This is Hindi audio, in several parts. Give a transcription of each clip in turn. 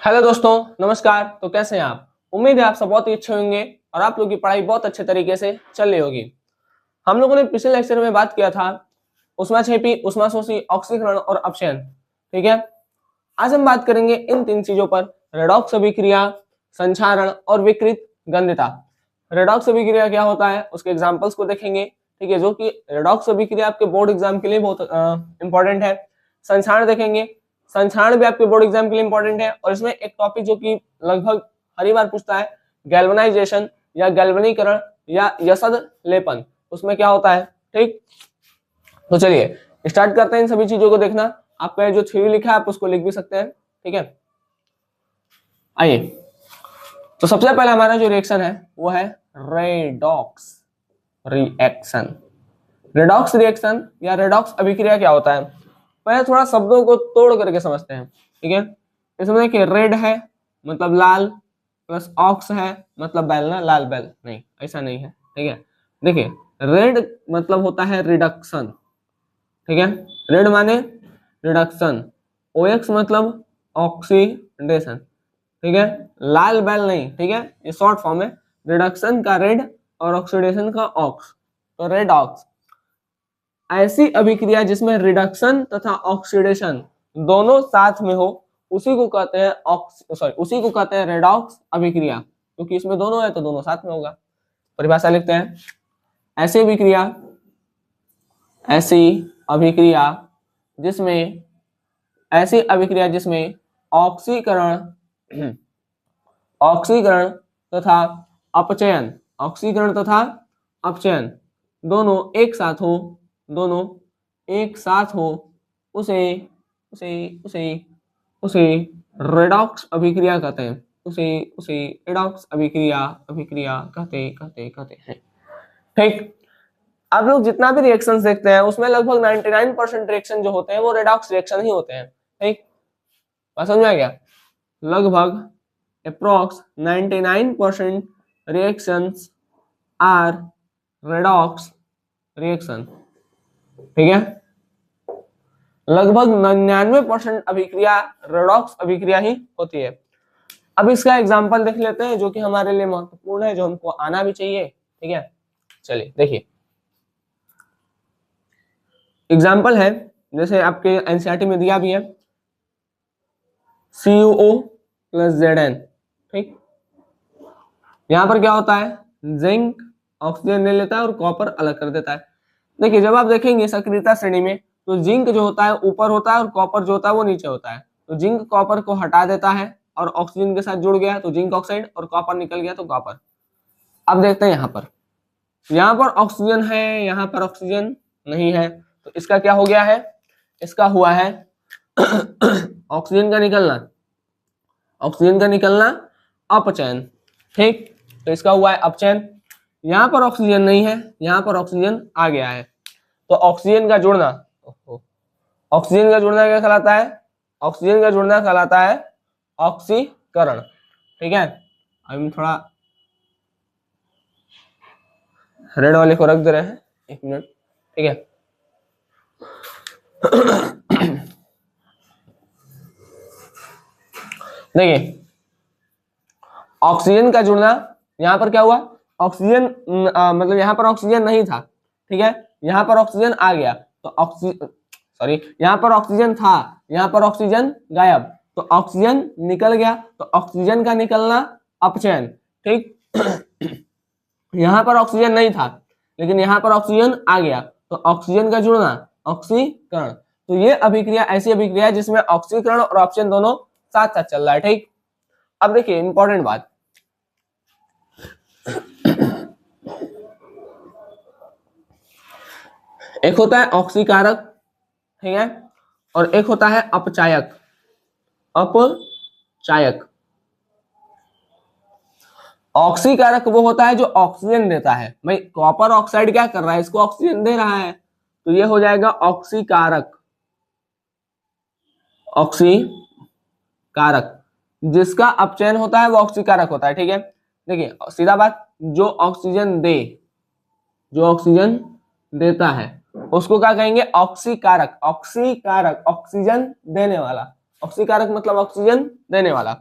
हेलो दोस्तों, नमस्कार। तो कैसे हैं आप? उम्मीद है आप सब बहुत ही अच्छे होंगे और आप लोगों की पढ़ाई बहुत अच्छे तरीके से चल रही होगी। हम लोगों ने पिछले लेक्चर में बात किया था ऊष्माक्षेपी, ऊष्माशोषी, ऑक्सीकरण और अपचयन। ठीक है, आज हम बात करेंगे इन तीन चीजों पर: रेडॉक्स अभिक्रिया, संक्षारण और विकृत गंधता। रेडॉक्स अभिक्रिया क्या होता है, उसके एग्जांपल्स को देखेंगे। ठीक है, जो कि रेडॉक्स अभिक्रिया आपके बोर्ड एग्जाम के लिए बहुत इंपॉर्टेंट है। संक्षारण देखेंगे, संक्षारण भी आपके बोर्ड एग्जाम के लिए इंपॉर्टेंट है। और इसमें एक टॉपिक जो कि लगभग हर बार पूछता है, गैल्वेनाइजेशन या गैल्वेनीकरण या यसद लेपन, उसमें क्या होता है। ठीक, तो चलिए स्टार्ट करते हैं इन सभी चीजों को देखना। आपका जो थ्योरी लिखा है आप उसको लिख भी सकते हैं। ठीक है, आइए। तो सबसे पहला हमारा जो रिएक्शन है वो है रेडॉक्स रिएक्शन। रेडॉक्स रिएक्शन या रेडॉक्स अभिक्रिया क्या होता है, पहले थोड़ा शब्दों को तोड़ करके समझते हैं। ठीक है, इसमें देखिए रेड है मतलब लाल, प्लस ऑक्स है मतलब बैल ना, लाल बैल नहीं, ऐसा नहीं है। ठीक है, देखिए रेड मतलब होता है रिडक्शन। ठीक है, रेड माने रिडक्शन, ओएक्स मतलब ऑक्सीडेशन। ठीक है, लाल बैल नहीं। ठीक है, ये शॉर्ट फॉर्म है, रिडक्शन का रेड और ऑक्सीडेशन का ऑक्स, तो रेड ऑक्स। ऐसी अभिक्रिया जिसमें रिडक्शन तथा ऑक्सीडेशन दोनों साथ में हो उसी को कहते हैं उसी को कहते हैं रेडॉक्स अभिक्रिया, क्योंकि इसमें दोनों है तो दोनों साथ में होगा। परिभाषा लिखते हैं, ऐसी अभिक्रिया जिसमें ऐसी अभिक्रिया जिसमें ऑक्सीकरण ऑक्सीकरण तथा अपचयन दोनों एक साथ हो उसे उसे उसे उसे रेडॉक्स अभिक्रिया कहते हैं। उसे रेडॉक्स अभिक्रिया कहते हैं। ठीक, आप लोग जितना भी रिएक्शंस देखते हैं उसमें लगभग 99% रिएक्शन जो होते हैं वो रेडॉक्स रिएक्शन ही होते हैं। ठीक, बात समझ में आ गया? लगभग approx 99% reactions are redox reaction. ठीक है, लगभग 99% अभिक्रिया रेडॉक्स अभिक्रिया ही होती है। अब इसका एग्जांपल देख लेते हैं जो कि हमारे लिए महत्वपूर्ण है, जो हमको आना भी चाहिए। ठीक है, चलिए देखिए एग्जाम्पल है, जैसे आपके एनसीईआरटी में दिया भी है CuO प्लस Zn। ठीक, यहां पर क्या होता है, जिंक ऑक्सीजन ले लेता है और कॉपर अलग कर देता है। देखिए जब आप देखेंगे सक्रियता श्रेणी में तो जिंक जो होता है ऊपर होता है और कॉपर जो होता है वो नीचे होता है। तो जिंक कॉपर को हटा देता है और ऑक्सीजन के साथ जुड़ गया तो जिंक ऑक्साइड, और कॉपर निकल गया तो कॉपर। अब देखते हैं यहाँ पर ऑक्सीजन है, यहाँ पर ऑक्सीजन नहीं है, तो इसका क्या हो गया है, इसका हुआ है ऑक्सीजन का निकलना अपचयन। ठीक, तो इसका हुआ है अपचयन। यहाँ पर ऑक्सीजन नहीं है, यहाँ पर ऑक्सीजन आ गया है, तो ऑक्सीजन का जुड़ना क्या कहलाता है, ऑक्सीजन का जुड़ना कहलाता है ऑक्सीकरण। ठीक है, अभी हम थोड़ा रेड वाले को रख दे रहे हैं, एक मिनट। ठीक है देखिए ऑक्सीजन का जुड़ना, यहाँ पर क्या हुआ, ऑक्सीजन मतलब यहाँ पर ऑक्सीजन नहीं था। ठीक है, यहाँ पर ऑक्सीजन आ गया तो यहाँ पर ऑक्सीजन था, यहाँ पर ऑक्सीजन गायब, तो ऑक्सीजन निकल गया, तो ऑक्सीजन का निकलना अपचयन। ठीक यहाँ पर ऑक्सीजन नहीं था लेकिन यहाँ पर ऑक्सीजन आ गया, तो ऑक्सीजन का जुड़ना ऑक्सीकरण। तो ये अभिक्रिया ऐसी अभिक्रिया है जिसमें ऑक्सीकरण और अपचयन दोनों साथ साथ चल रहा है। ठीक, अब देखिए इंपॉर्टेंट बात, एक होता है ऑक्सीकारक, ठीक है, और एक होता है अपचायक। ऑक्सीकारक वो होता है जो ऑक्सीजन देता है। भाई कॉपर ऑक्साइड क्या कर रहा है, इसको ऑक्सीजन दे रहा है, तो ये हो जाएगा ऑक्सीकारक। जिसका अपचयन होता है वो ऑक्सीकारक होता है। ठीक है, देखिए सीधा बात, जो ऑक्सीजन देता है उसको क्या कहेंगे, ऑक्सीकारक। ऑक्सीजन देने वाला, ऑक्सीकारक मतलब ऑक्सीजन देने वाला।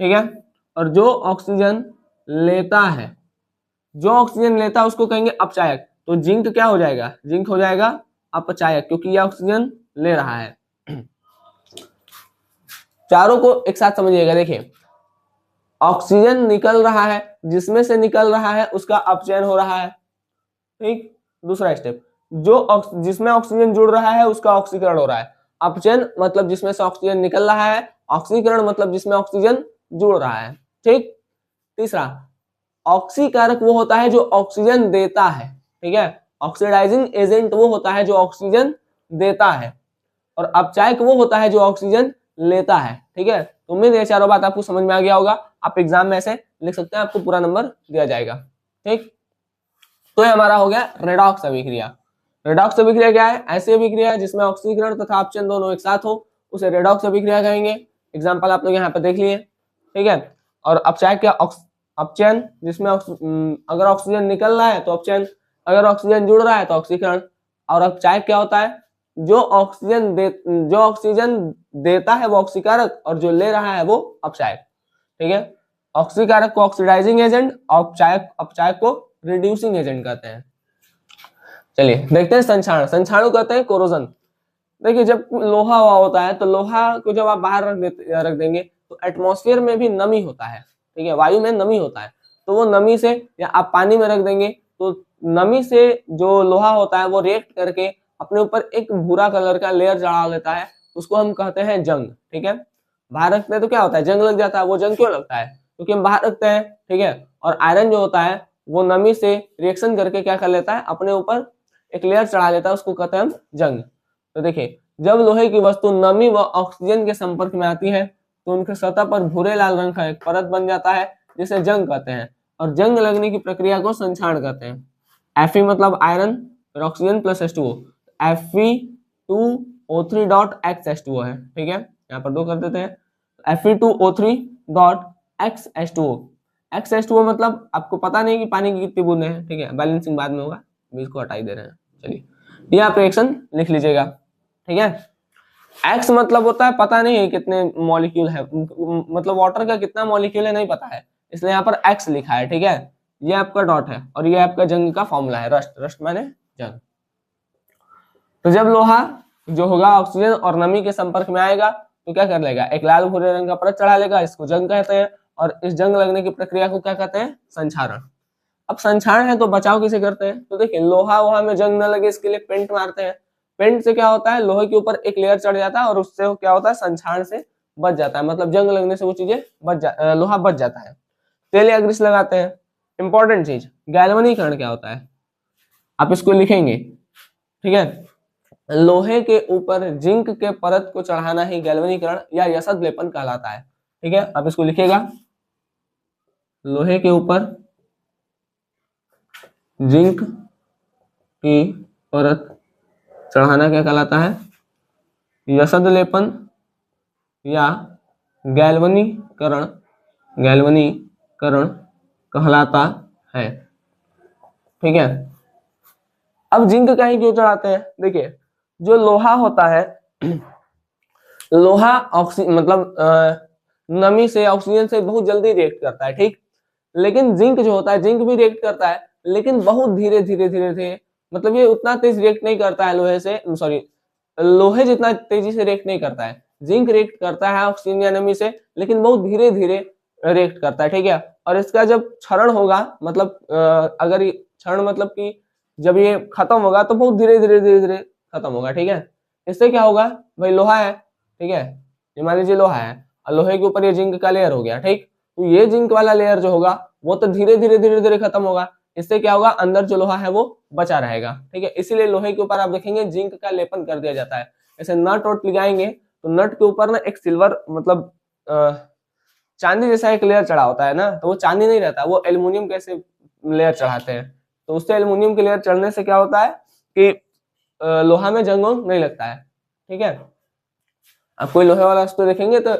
ठीक है, और जो ऑक्सीजन लेता है, जो ऑक्सीजन लेता है उसको कहेंगे अपचायक। तो जिंक क्या हो जाएगा, जिंक हो जाएगा अपचायक, क्योंकि ये ऑक्सीजन ले रहा है। चारों को एक साथ समझिएगा। देखिए, ऑक्सीजन निकल रहा है, जिसमें से निकल रहा है उसका अपचयन हो रहा है। ठीक, दूसरा स्टेप, जो जिसमें ऑक्सीजन जुड़ रहा है उसका ऑक्सीकरण हो रहा है। अपचयन मतलब जिसमें से ऑक्सीजन निकल रहा है, ऑक्सीकरण मतलब जिसमें ऑक्सीजन जुड़ रहा है। ठीक, तीसरा, ऑक्सीकारक वो होता है जो ऑक्सीजन देता है। ठीक है, ऑक्सीडाइजिंग एजेंट वो होता है जो ऑक्सीजन देता है, और अपचायक वो होता है जो ऑक्सीजन लेता है। ठीक है, तो उम्मीद है चारों बात आपको समझ में आ गया होगा। आप एग्जाम में ऐसे लिख सकते हैं, आपको पूरा नंबर दिया जाएगा। ठीक, तो ये हमारा हो गया रेडॉक्स अभिक्रिया। रेडॉक्स अभिक्रिया क्या है, ऐसी अभिक्रिया है जिसमें ऑक्सीकरण तथा अपचयन दोनों एक साथ हो, उसे रेडॉक्स अभिक्रिया कहेंगे। एग्जाम्पल आप लोग यहाँ पे देख लिए। ठीक है, और अपचायक क्या, अपचयन जिसमें अगर ऑक्सीजन निकल रहा है तो अपचयन, अगर ऑक्सीजन जुड़ रहा है तो ऑक्सीकरण। और अपचायक क्या होता है, जो ऑक्सीजन देता है वो ऑक्सीकारक, और जो ले रहा है वो अपचायक। ठीक है, ऑक्सीकारक को ऑक्सीडाइजिंग एजेंट, अपचायक को रिड्यूसिंग एजेंट कहते हैं। चलिए देखते हैं संक्षारण। संक्षाणु कहते हैं कोरोजन। देखिए, जब लोहा हुआ होता है तो लोहा को जब आप बाहर रख देंगे तो एटमॉस्फेयर में भी नमी होता है। ठीक है, वायु में नमी होता है, तो वो नमी से, या आप पानी में रख देंगे तो नमी से जो लोहा होता है वो रिएक्ट करके अपने ऊपर एक भूरा कलर का लेयर चढ़ा लेता है, उसको हम कहते हैं जंग। ठीक है, बाहर रखते हैं तो क्या होता है, जंग लग जाता है। वो जंग क्यों लगता है, क्योंकि हम बाहर रखते हैं। ठीक है, और आयरन जो होता है वो नमी से रिएक्शन करके क्या कर लेता है, अपने ऊपर एक लेयर चढ़ा लेता है, उसको कहते हैं हम जंग। तो देखिए, जब लोहे की वस्तु नमी व ऑक्सीजन के संपर्क में आती है तो उनके सतह पर भूरे लाल रंग का एक परत बन जाता है, जिसे जंग कहते हैं। और जंग लगने की प्रक्रिया को संक्षारण कहते हैं। Fe मतलब आयरन, फिर oxygen plus H2O, Fe2O3 dot XH2O है। ठीक है, यहाँ पर 2 कर देते हैं, Fe2O3 डॉट XH2O। XH2O मतलब आपको पता नहीं कि पानी की कितनी बूंदें हैं। ठीक है, बैलेंसिंग बाद में होगा, इसको हटा ही दे रहे हैं। चलिए, ये आप रिएक्शन लिख लीजिएगा। ठीक है, एक्स मतलब होता है पता नहीं है कितने मॉलिक्यूल है, मतलब वाटर का कितना मॉलिक्यूल है नहीं पता है, इसलिए यहाँ पर एक्स लिखा है। ठीक है, ये आपका डॉट है, और ये आपका जंग का फॉर्मूला है, रस्ट, रस्ट माने जंग। तो जब लोहा जो होगा ऑक्सीजन और नमी के संपर्क में आएगा तो क्या कर लेगा, एक लाल भूरे रंग का परत चढ़ा लेगा, इसको जंग कहते हैं। और इस जंग लगने की प्रक्रिया को क्या कहते हैं, संक्षारण। अब संक्षारण है तो बचाव किसे करते हैं, तो देखिए, लोहा वोहा में जंग न लगे इसके लिए पेंट मारते हैं। पेंट से क्या होता है, लोहे के ऊपर एक लेयर चढ़ जाता है और उससे क्या होता है, संक्षारण से बच जाता है, मतलब जंग लगने से वो चीजें लोहा बच जाता है। तेल या ग्रीस लगाते हैं। इंपॉर्टेंट चीज, गैल्वनीकरण क्या होता है, आप इसको लिखेंगे। ठीक है, लोहे के ऊपर जिंक के परत को चढ़ाना ही गैल्वनीकरण या यसद लेपन कहलाता है। ठीक है, आप इसको लिखेगा, लोहे के ऊपर जिंक की परत चढ़ाना क्या कहलाता है, यसद लेपन या गैल्वनीकरण, गैल्वनीकरण कहलाता है। ठीक है, अब जिंक का ही क्यों चढ़ाते हैं, देखिए, जो लोहा होता है, लोहा मतलब नमी से, ऑक्सीजन से बहुत जल्दी रिएक्ट करता है। ठीक, लेकिन जिंक जो होता है, जिंक भी रिएक्ट करता है लेकिन बहुत धीरे धीरे धीरे धीरे, मतलब ये उतना तेज रिएक्ट नहीं करता है लोहे से, सॉरी, लोहे जितना तेजी से रिएक्ट नहीं करता है। जिंक रिएक्ट करता है ऑक्सीजन या नमी से, लेकिन बहुत धीरे धीरे रिएक्ट करता है। ठीक है, और इसका जब क्षरण होगा, मतलब अगर ये क्षरण मतलब कि जब ये खत्म होगा तो बहुत धीरे धीरे धीरे धीरे खत्म होगा। ठीक है, इससे क्या होगा, भाई लोहा है, ठीक है, ये मान लीजिए लोहा है, और लोहे के ऊपर ये जिंक का लेयर हो गया। ठीक, तो ये जिंक वाला लेयर जो होगा वो तो धीरे धीरे धीरे धीरे खत्म होगा, इससे क्या होगा, अंदर जो लोहा है वो बचा रहेगा। ठीक है, इसीलिए लोहे के ऊपर आप देखेंगे जिंक का लेपन कर दिया जाता है। ऐसे नट वट लगाएंगे तो नट के ऊपर ना एक सिल्वर, मतलब चांदी जैसा एक लेयर चढ़ा होता है ना, तो वो चांदी नहीं रहता, वो एल्युमिनियम कैसे लेयर चढ़ाते हैं, तो उससे एल्युमिनियम के लेयर चढ़ने से क्या होता है कि लोहा में जंग वंग नहीं लगता है। ठीक है, आप कोई लोहे वाला वस्तु देखेंगे तो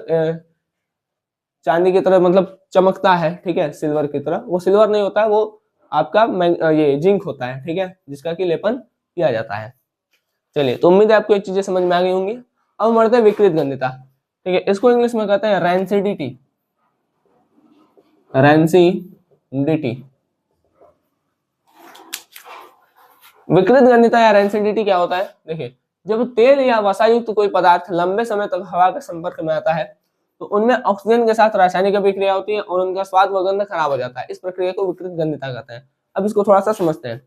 चांदी की तरह मतलब चमकता है। ठीक है, सिल्वर की तरह, वो सिल्वर नहीं होता है, वो आपका ये जिंक होता है। ठीक है, जिसका कि लेपन किया जाता है। चलिए, तो उम्मीद है आपको ये चीजें समझ में आ गई होंगी। अब बढ़ते हैं विकृत गंधता। ठीक है, इसको इंग्लिश में कहते हैं रैंसिडिटी। रेंसिडिटी। विकृत गंधिता या रेंसिडिटी क्या होता है? देखिए, जब तेल या वसा युक्त कोई पदार्थ लंबे समय तक हवा के संपर्क में आता है तो उनमें ऑक्सीजन के साथ रासायनिक अभिक्रिया होती है और उनका स्वाद व गंध खराब हो जाता है। इस प्रक्रिया को विकृत गंधिता कहते हैं। अब इसको थोड़ा सा समझते हैं।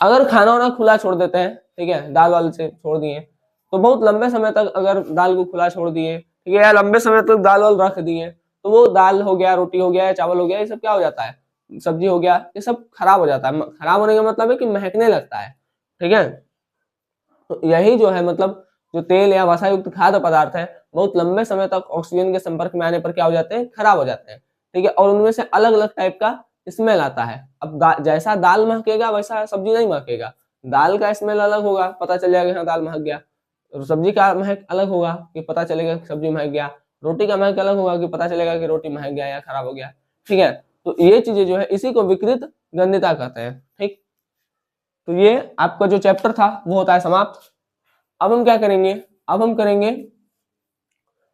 अगर खाना वाना खुला छोड़ देते हैं, ठीक है, दाल वाल से छोड़ दिए, तो बहुत लंबे समय तक अगर दाल को खुला छोड़ दिए, ठीक है, या लंबे समय तक दाल वाल रख दिए, तो वो दाल हो गया, रोटी हो गया, या चावल हो गया, ये सब क्या हो जाता है, सब्जी हो गया, ये सब खराब हो जाता है। खराब होने का मतलब है कि महकने लगता है, ठीक है। तो यही जो है मतलब जो तेल या वसा युक्त खाद्य पदार्थ है बहुत लंबे समय तक ऑक्सीजन के संपर्क में आने पर क्या हो जाते हैं, खराब हो जाते हैं, ठीक है। और उनमें से अलग अलग टाइप का स्मेल आता है। अब जैसा दाल महकेगा वैसा सब्जी नहीं महकेगा। दाल का स्मेल अलग होगा, पता चल जाएगा हाँ दाल महक गया। सब्जी का महक अलग होगा कि पता चलेगा कि सब्जी महक गया। रोटी का महक अलग होगा कि पता चलेगा कि रोटी महक गया या खराब हो गया, ठीक है। तो ये चीजें जो है इसी को विकृत गंधिता कहते हैं, ठीक। तो ये आपका जो चैप्टर था वो होता है समाप्त। अब हम क्या करेंगे, अब हम करेंगे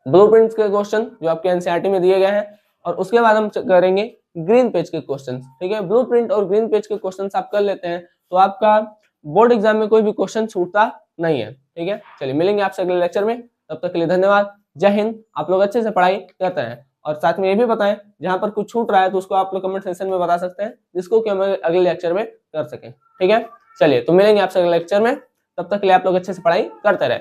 ब्लूप्रिंट्स के क्वेश्चन जो आपके एनसीईआरटी में दिए गए हैं, और उसके बाद हम करेंगे ग्रीन पेज के क्वेश्चन, ठीक है। ब्लूप्रिंट और ग्रीन पेज के क्वेश्चन आप कर लेते हैं तो आपका बोर्ड एग्जाम में कोई भी क्वेश्चन छूटता नहीं है, ठीक है। चलिए मिलेंगे आपसे अगले लेक्चर में, तब तक के लिए धन्यवाद। जय हिंद। आप लोग अच्छे से पढ़ाई करते हैं और साथ में ये भी बताएं जहां पर कुछ छूट रहा है तो उसको आप लोग कमेंट सेक्शन में बता सकते हैं जिसको कि हम अगले लेक्चर में कर सकें, ठीक है। चलिए तो मिलेंगे आपसे अगले लेक्चर में, तब तक के लिए आप लोग अच्छे से पढ़ाई करते रहे।